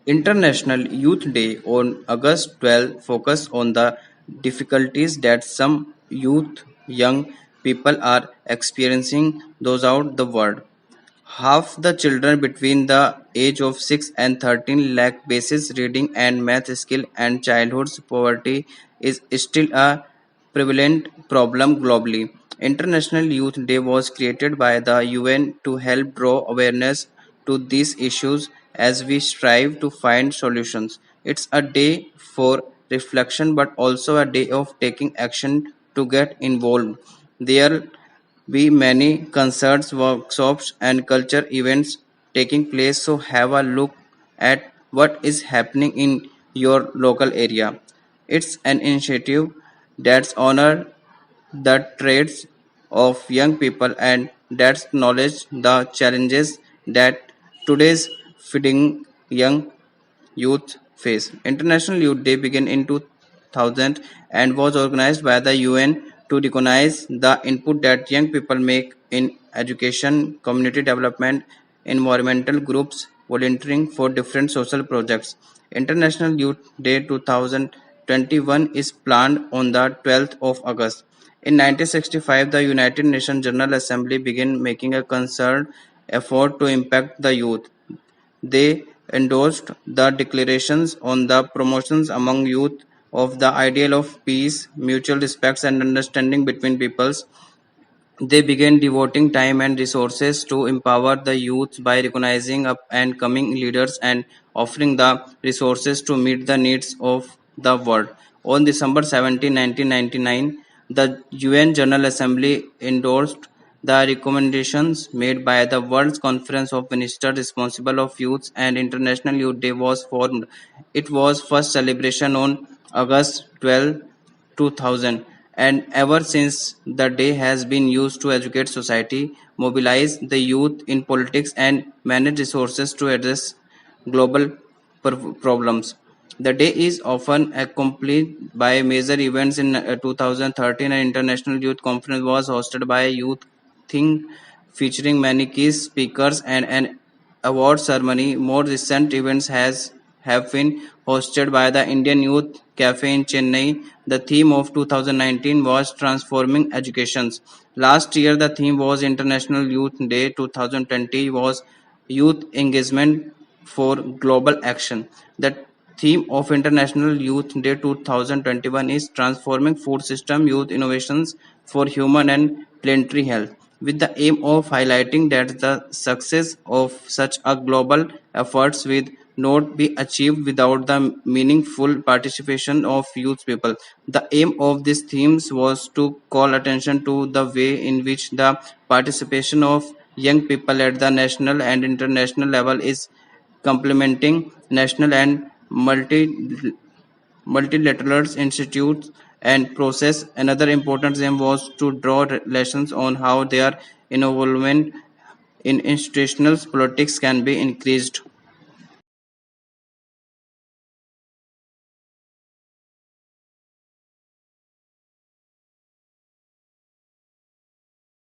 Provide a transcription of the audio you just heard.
International Youth Day on August 12 focused on the difficulties that some young people are experiencing throughout the world. Half the children between the age of 6 and 13 lack basic reading and math skill, and childhood poverty is still a prevalent problem globally. International Youth Day was created by the UN to help draw awareness to these issues as we strive to find solutions. It's a day for reflection but also a day of taking action to get involved. There be many concerts, workshops, and culture events taking place, so have a look at what is happening in your local area. It's an initiative that's honor the traits of young people and that's acknowledge the challenges that today's feeding young youth face. International Youth Day began in 2000 and was organized by the UN to recognize the input that young people make in education, community development, environmental groups, volunteering for different social projects. International Youth Day 2021 is planned on the 12th of August. In 1965, the United Nations General Assembly began making a concerted effort to impact the youth. They endorsed the declarations on the promotions among youth of the ideal of peace, mutual respect, and understanding between peoples. They began devoting time and resources to empower the youth by recognizing up and coming leaders and offering the resources to meet the needs of the world. On December 17, 1999, the UN General Assembly endorsed the recommendations made by the World Conference of Ministers responsible of youth and International Youth Day was formed. It was first celebration on August 12, 2000, and ever since the day has been used to educate society, mobilize the youth in politics, and manage resources to address global problems. The day is often accompanied by major events. In 2013, an international youth conference was hosted by a youth thing featuring many key speakers and an award ceremony. More recent events has have been hosted by the Indian Youth Cafe in Chennai. The theme of 2019 was Transforming Educations. Last year, the theme was International Youth Day. 2020 was Youth Engagement for Global Action. The theme of International Youth Day 2021 is Transforming Food System Youth Innovations for Human and Planetary Health, with the aim of highlighting that the success of such a global efforts will not be achieved without the meaningful participation of youth people. The aim of these themes was to call attention to the way in which the participation of young people at the national and international level is complementing national and multilateral institutes and process. Another important aim was to draw lessons on how their involvement in institutional politics can be increased.